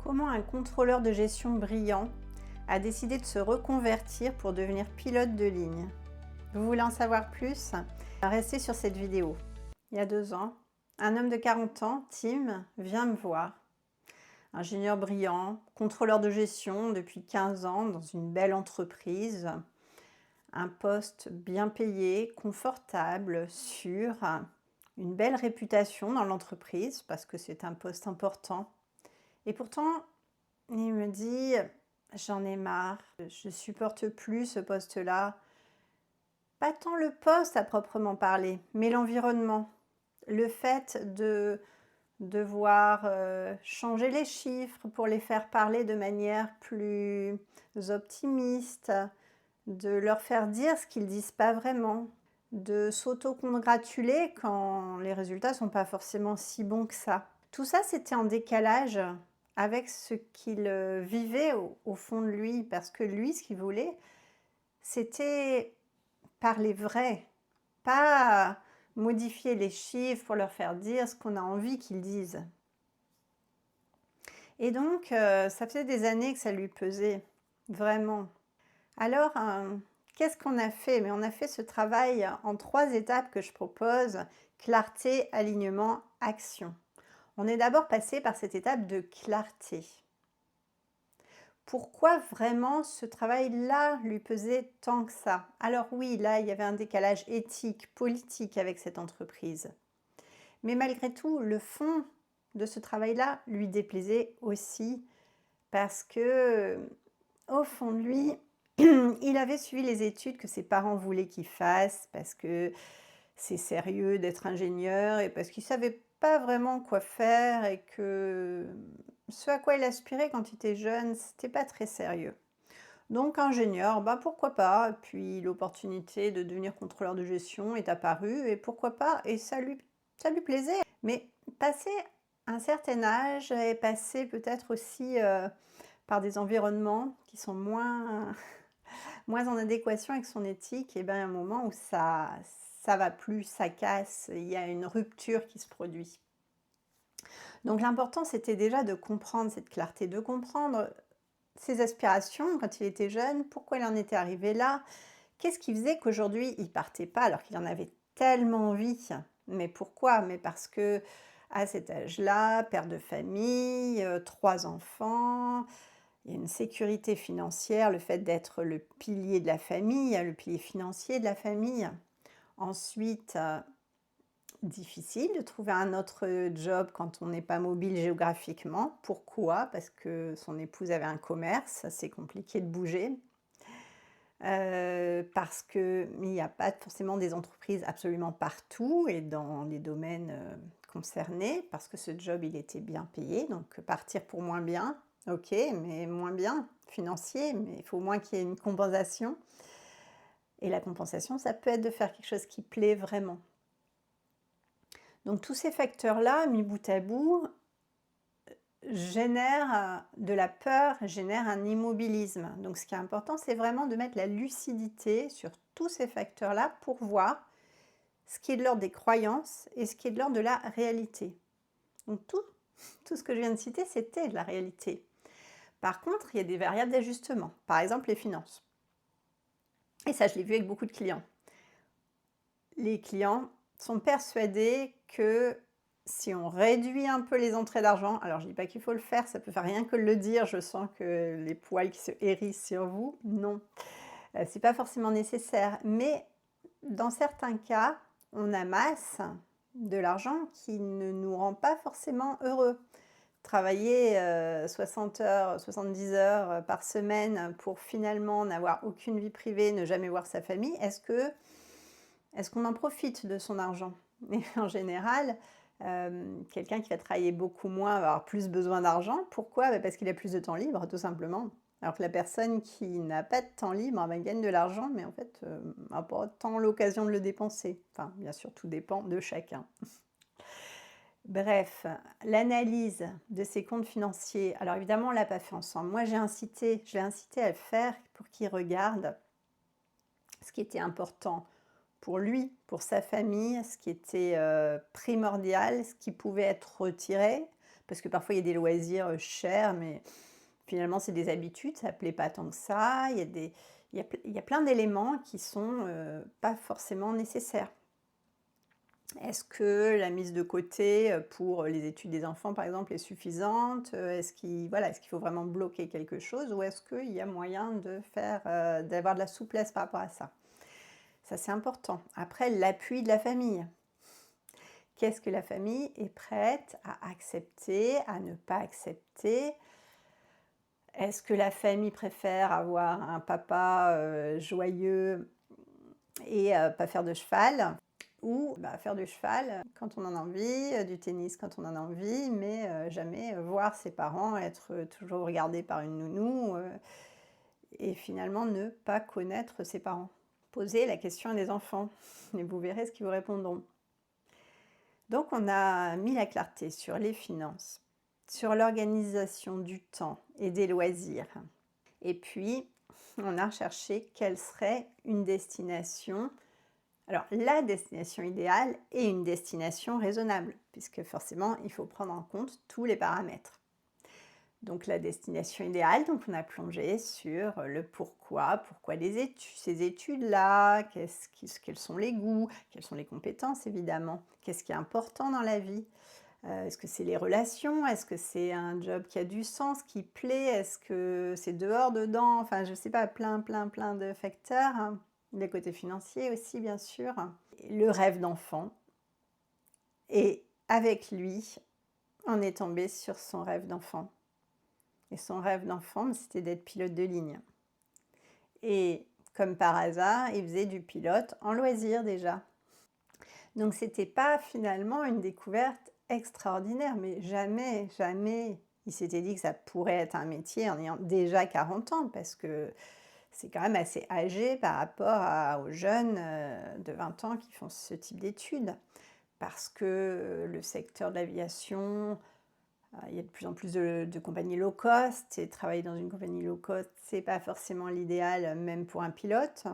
Comment un contrôleur de gestion brillant a décidé de se reconvertir pour devenir pilote de ligne? Vous voulez en savoir plus? Restez sur cette vidéo. Il y a 2 ans, un homme de 40 ans, Tim, vient me voir. Ingénieur brillant, contrôleur de gestion depuis 15 ans dans une belle entreprise, un poste bien payé, confortable, sûr, une belle réputation dans l'entreprise parce que c'est un poste important. Et pourtant, il me dit: «J'en ai marre, je supporte plus ce poste-là». Pas tant le poste à proprement parler, mais l'environnement. Le fait de devoir, changer les chiffres pour les faire parler de manière plus optimiste, de leur faire dire ce qu'ils disent pas vraiment, de s'auto-congratuler quand les résultats sont pas forcément si bons que ça. Tout ça, c'était en décalage avec ce qu'il, vivait au fond de lui, parce que lui, ce qu'il voulait, c'était parler vrai, pas modifier les chiffres pour leur faire dire ce qu'on a envie qu'ils disent. Et donc, ça faisait des années que ça lui pesait, vraiment. Alors, qu'est-ce qu'on a fait? Mais on a fait ce travail en 3 étapes que je propose: clarté, alignement, action. On est d'abord passé par cette étape de clarté. Pourquoi vraiment ce travail-là lui pesait tant que ça? Alors oui, là, il y avait un décalage éthique, politique avec cette entreprise. Mais malgré tout, le fond de ce travail-là lui déplaisait aussi parce que, au fond de lui, il avait suivi les études que ses parents voulaient qu'il fasse parce que c'est sérieux d'être ingénieur et parce qu'il ne savait pas vraiment quoi faire et que ce à quoi il aspirait quand il était jeune, c'était pas très sérieux. Donc ingénieur, bah pourquoi pas? Puis l'opportunité de devenir contrôleur de gestion est apparue et pourquoi pas? Et ça lui plaisait. Mais passé un certain âge et passé peut-être aussi par des environnements qui sont moins en adéquation avec son éthique, et bien un moment où ça va plus, ça casse, il y a une rupture qui se produit. Donc l'important, c'était déjà de comprendre cette clarté, de comprendre ses aspirations quand il était jeune, pourquoi il en était arrivé là, qu'est-ce qui faisait qu'aujourd'hui il partait pas alors qu'il en avait tellement envie. Mais pourquoi? Mais parce que à cet âge-là, père de famille, 3 enfants, il y a une sécurité financière, le fait d'être le pilier de la famille, le pilier financier de la famille. Ensuite, difficile de trouver un autre job quand on n'est pas mobile géographiquement. Pourquoi? Parce que son épouse avait un commerce, c'est compliqué de bouger. Parce qu'il n'y a pas forcément des entreprises absolument partout et dans les domaines, concernés, parce que ce job, il était bien payé, donc partir pour moins bien, OK, mais moins bien financier, mais il faut au moins qu'il y ait une compensation et la compensation, ça peut être de faire quelque chose qui plaît vraiment. Donc tous ces facteurs-là, mis bout à bout, génèrent, de la peur, génèrent un immobilisme. Donc ce qui est important, c'est vraiment de mettre la lucidité sur tous ces facteurs-là pour voir ce qui est de l'ordre des croyances et ce qui est de l'ordre de la réalité. Donc tout ce que je viens de citer, c'était de la réalité. Par contre, il y a des variables d'ajustement, par exemple les finances. Et ça, je l'ai vu avec beaucoup de clients. Les clients sont persuadés que si on réduit un peu les entrées d'argent, alors je ne dis pas qu'il faut le faire, ça peut faire rien que de le dire, je sens que les poils qui se hérissent sur vous, non, c'est pas forcément nécessaire. Mais dans certains cas, on amasse de l'argent qui ne nous rend pas forcément heureux. Travailler 60 heures, 70 heures par semaine pour finalement n'avoir aucune vie privée, ne jamais voir sa famille, est-ce qu'on en profite de son argent? Et en général, quelqu'un qui va travailler beaucoup moins va avoir plus besoin d'argent. Pourquoi? Bah, parce qu'il a plus de temps libre, tout simplement. Alors que la personne qui n'a pas de temps libre, bah, gagne de l'argent, mais en fait, n'a pas tant l'occasion de le dépenser. Enfin, bien sûr, tout dépend de chacun. Bref, l'analyse de ses comptes financiers. Alors évidemment, on l'a pas fait ensemble. Moi, je l'ai incité à le faire pour qu'il regarde ce qui était important pour lui, pour sa famille, ce qui était, primordial, ce qui pouvait être retiré, Parce que parfois il y a des loisirs, chers, mais finalement c'est des habitudes, ça plaît pas tant que ça. Il y a plein d'éléments qui sont, pas forcément nécessaires. Est-ce que la mise de côté, pour les études des enfants, par exemple, est suffisante? Est-ce qu'il faut vraiment bloquer quelque chose ou est-ce qu'il y a moyen d'avoir de la souplesse par rapport à ça? Ça, c'est important. Après, l'appui de la famille. Qu'est-ce que la famille est prête à accepter, à ne pas accepter? Est-ce que la famille préfère avoir un papa, joyeux et pas faire de cheval? Ou faire du cheval quand on en a envie, du tennis quand on en a envie, mais jamais voir ses parents être toujours regardés par une nounou, et finalement ne pas connaître ses parents. Posez la question à des enfants et vous verrez ce qu'ils vous répondront. Donc on a mis la clarté sur les finances, sur l'organisation du temps et des loisirs. Et puis, on a recherché quelle serait une destination. Alors, la destination idéale est une destination raisonnable, puisque forcément, il faut prendre en compte tous les paramètres. Donc, la destination idéale, donc on a plongé sur le pourquoi ces études-là, quels sont les goûts, quelles sont les compétences évidemment, qu'est-ce qui est important dans la vie. Est-ce que c'est les relations? Est-ce que c'est un job qui a du sens, qui plaît? Est-ce que c'est dehors, dedans? Enfin, je ne sais pas, plein de facteurs, hein. Le côté financier aussi, bien sûr. Le rêve d'enfant. Et avec lui, on est tombé sur son rêve d'enfant. Et son rêve d'enfant, c'était d'être pilote de ligne. Et comme par hasard, il faisait du pilote en loisir déjà. Donc c'était pas finalement une découverte extraordinaire, mais jamais il s'était dit que ça pourrait être un métier en ayant déjà 40 ans, parce que c'est quand même assez âgé par rapport aux jeunes de 20 ans qui font ce type d'études. Parce que le secteur de l'aviation, il y a de plus en plus de compagnies low cost, et travailler dans une compagnie low cost, c'est pas forcément l'idéal, même pour un pilote.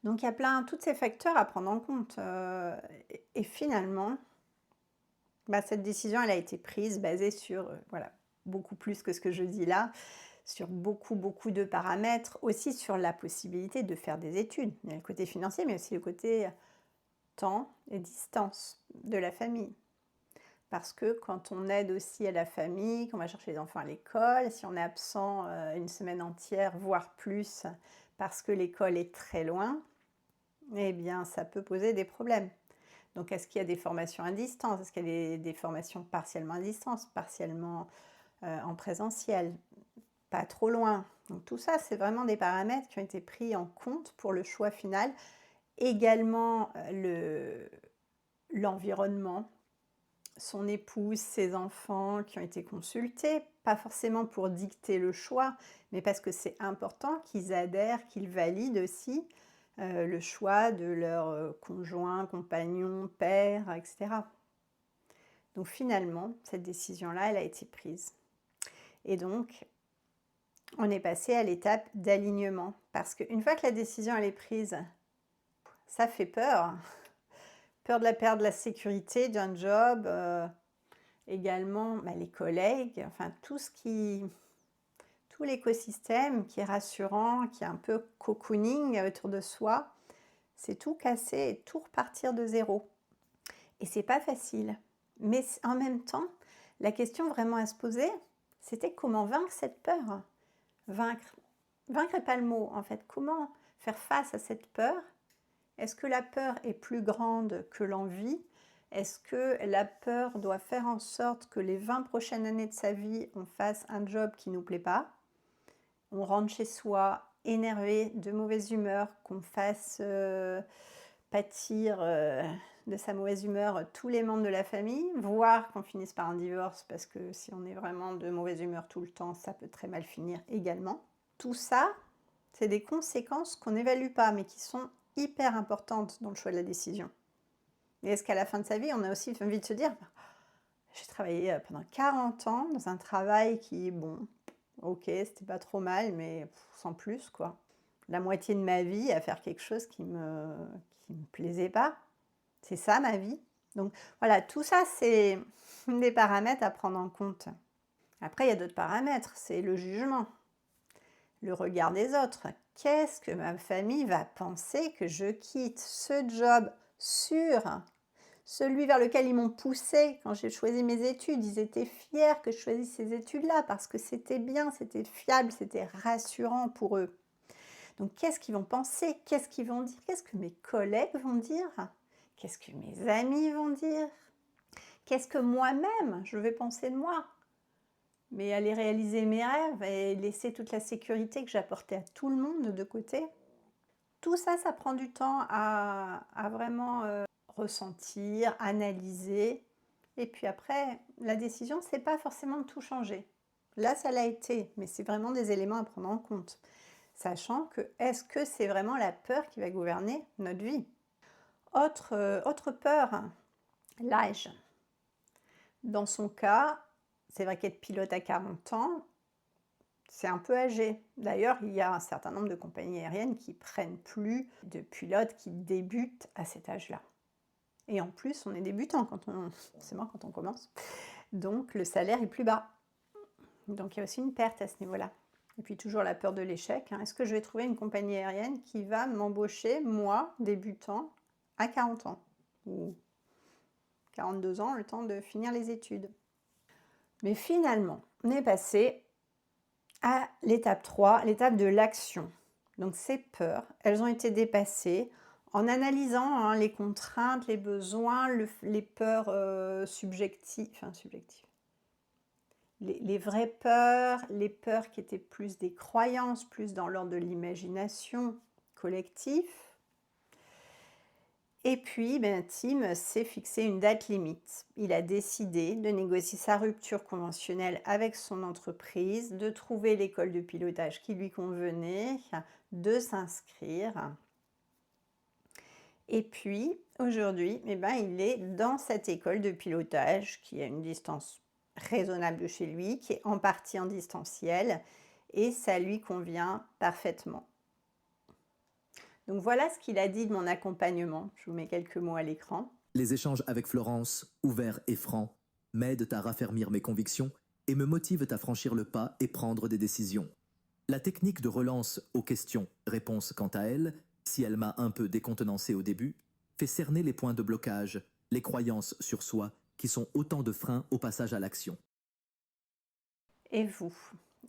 Donc il y a tous ces facteurs à prendre en compte. Et finalement, cette décision, elle a été prise basée sur, voilà, beaucoup plus que ce que je dis là, sur beaucoup de paramètres, aussi sur la possibilité de faire des études. Il y a le côté financier, mais aussi le côté temps et distance de la famille. Parce que quand on aide aussi à la famille, qu'on va chercher les enfants à l'école, si on est absent une semaine entière, voire plus, parce que l'école est très loin, eh bien, ça peut poser des problèmes. Donc, est-ce qu'il y a des formations à distance? Est-ce qu'il y a des formations partiellement à distance, partiellement en présentiel? Pas trop loin. Donc, tout ça, c'est vraiment des paramètres qui ont été pris en compte pour le choix final. Également, l'environnement, son épouse, ses enfants qui ont été consultés, pas forcément pour dicter le choix, mais parce que c'est important qu'ils adhèrent, qu'ils valident aussi le choix de leur conjoint, compagnon, père, etc. Donc finalement, cette décision-là, elle a été prise. Et donc, on est passé à l'étape d'alignement. Parce qu'une fois que la décision elle est prise, ça fait peur. Peur de la perte de la sécurité d'un job, également les collègues, enfin tout l'écosystème qui est rassurant, qui est un peu cocooning autour de soi, c'est tout casser et tout repartir de zéro. Et c'est pas facile. Mais en même temps, la question vraiment à se poser, c'était comment vaincre cette peur. Vaincre n'est pas le mot en fait. Comment faire face à cette peur? Est-ce que la peur est plus grande que l'envie? Est-ce que la peur doit faire en sorte que les 20 prochaines années de sa vie, on fasse un job qui ne nous plaît pas? On rentre chez soi énervé, de mauvaise humeur, qu'on fasse pâtir de sa mauvaise humeur tous les membres de la famille, voire qu'on finisse par un divorce, parce que si on est vraiment de mauvaise humeur tout le temps, ça peut très mal finir également. Tout ça, c'est des conséquences qu'on n'évalue pas, mais qui sont hyper importantes dans le choix de la décision. Et est-ce qu'à la fin de sa vie, on a aussi envie de se dire j'ai travaillé pendant 40 ans dans un travail qui, bon, ok, c'était pas trop mal, mais sans plus, quoi. La moitié de ma vie à faire quelque chose qui me plaisait pas. C'est ça ma vie. Donc voilà, tout ça, c'est des paramètres à prendre en compte. Après, il y a d'autres paramètres, c'est le jugement, le regard des autres. Qu'est-ce que ma famille va penser que je quitte ce job sûr, celui vers lequel ils m'ont poussé quand j'ai choisi mes études? Ils étaient fiers que je choisisse ces études-là parce que c'était bien, c'était fiable, c'était rassurant pour eux. Donc qu'est-ce qu'ils vont penser? Qu'est-ce qu'ils vont dire? Qu'est-ce que mes collègues vont dire? Qu'est-ce que mes amis vont dire? Qu'est-ce que moi-même je vais penser de moi? Mais aller réaliser mes rêves et laisser toute la sécurité que j'apportais à tout le monde de côté, tout ça, ça prend du temps à vraiment ressentir, analyser. Et puis après, la décision, c'est pas forcément de tout changer. Là, ça l'a été, mais c'est vraiment des éléments à prendre en compte. Sachant que, est-ce que c'est vraiment la peur qui va gouverner notre vie? Autre peur, l'âge. Dans son cas, c'est vrai qu'être pilote à 40 ans, c'est un peu âgé. D'ailleurs, il y a un certain nombre de compagnies aériennes qui prennent plus de pilotes qui débutent à cet âge-là. Et en plus, on est débutant forcément quand on commence. Donc le salaire est plus bas. Donc il y a aussi une perte à ce niveau-là. Et puis toujours la peur de l'échec, hein. Est-ce que je vais trouver une compagnie aérienne qui va m'embaucher, moi, débutant, à 40 ans? Ou 42 ans, le temps de finir les études. Mais finalement, on est passé à l'étape 3, l'étape de l'action. Donc ces peurs, elles ont été dépassées en analysant les contraintes, les besoins, les peurs subjectives, les vraies peurs, les peurs qui étaient plus des croyances, plus dans l'ordre de l'imagination collective. Et puis, Tim s'est fixé une date limite. Il a décidé de négocier sa rupture conventionnelle avec son entreprise, de trouver l'école de pilotage qui lui convenait, de s'inscrire. Et puis, aujourd'hui, il est dans cette école de pilotage qui a une distance raisonnable de chez lui, qui est en partie en distanciel, et ça lui convient parfaitement. Donc voilà ce qu'il a dit de mon accompagnement. Je vous mets quelques mots à l'écran. Les échanges avec Florence, ouverts et francs, m'aident à raffermir mes convictions et me motivent à franchir le pas et prendre des décisions. La technique de relance aux questions-réponses, quant à elle, si elle m'a un peu décontenancé au début, fait cerner les points de blocage, les croyances sur soi, qui sont autant de freins au passage à l'action. Et vous?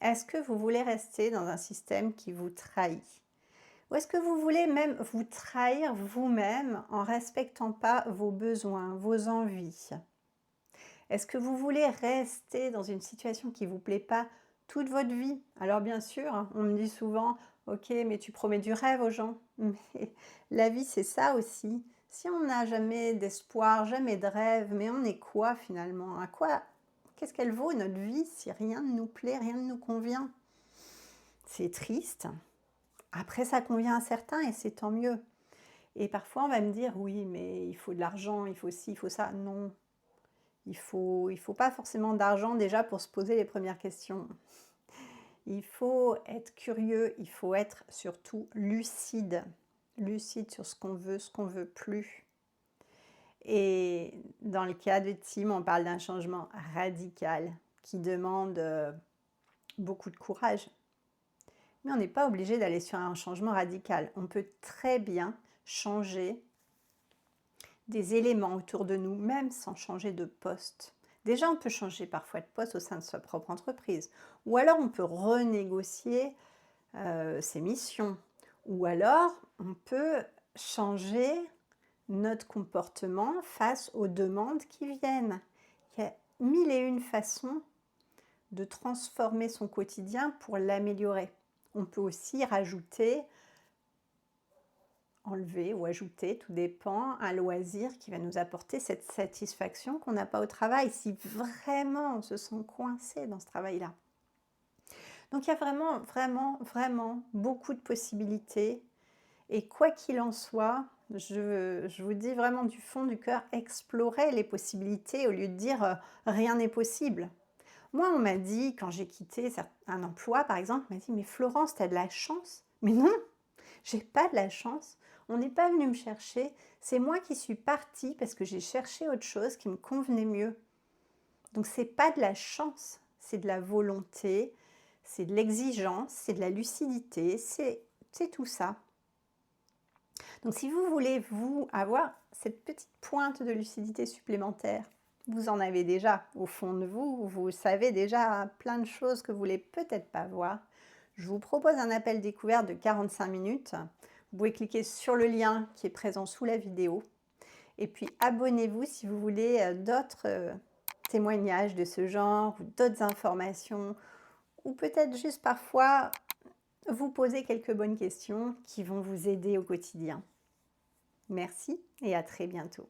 Est-ce que vous voulez rester dans un système qui vous trahit? Ou est-ce que vous voulez même vous trahir vous-même en respectant pas vos besoins, vos envies? Est-ce que vous voulez rester dans une situation qui ne vous plaît pas toute votre vie? Alors bien sûr, on me dit souvent: «OK, mais tu promets du rêve aux gens». Mais la vie, c'est ça aussi. Si on n'a jamais d'espoir, jamais de rêve, mais on est quoi finalement? Qu'est-ce qu'elle vaut notre vie si rien ne nous plaît, rien ne nous convient? C'est triste. Après, ça convient à certains et c'est tant mieux. Et parfois, on va me dire: «Oui, mais il faut de l'argent, il faut ci, il faut ça». Non, il faut pas forcément d'argent déjà pour se poser les premières questions. Il faut être curieux, il faut être surtout lucide. Lucide sur ce qu'on veut plus. Et dans le cas de Tim, on parle d'un changement radical qui demande beaucoup de courage. Mais on n'est pas obligé d'aller sur un changement radical. On peut très bien changer des éléments autour de nous, même sans changer de poste. Déjà, on peut changer parfois de poste au sein de sa propre entreprise. Ou alors, on peut renégocier ses missions. Ou alors, on peut changer notre comportement face aux demandes qui viennent. Il y a mille et une façons de transformer son quotidien pour l'améliorer. On peut aussi rajouter, enlever ou ajouter, tout dépend, un loisir qui va nous apporter cette satisfaction qu'on n'a pas au travail, si vraiment on se sent coincé dans ce travail-là. Donc il y a vraiment, vraiment, vraiment beaucoup de possibilités. Et quoi qu'il en soit, je vous dis vraiment du fond du cœur, explorez les possibilités au lieu de dire rien n'est possible. Moi, on m'a dit, quand j'ai quitté un emploi, par exemple, on m'a dit: «Mais Florence, tu as de la chance». Mais non, j'ai pas de la chance. On n'est pas venu me chercher, c'est moi qui suis partie parce que j'ai cherché autre chose qui me convenait mieux. Donc c'est pas de la chance, c'est de la volonté, c'est de l'exigence, c'est de la lucidité, c'est tout ça. Donc si vous voulez, vous, avoir cette petite pointe de lucidité supplémentaire, vous en avez déjà au fond de vous, vous savez déjà plein de choses que vous voulez peut-être pas voir. Je vous propose un appel découverte de 45 minutes. Vous pouvez cliquer sur le lien qui est présent sous la vidéo. Et puis abonnez-vous si vous voulez d'autres témoignages de ce genre ou d'autres informations, ou peut-être juste parfois vous poser quelques bonnes questions qui vont vous aider au quotidien. Merci et à très bientôt.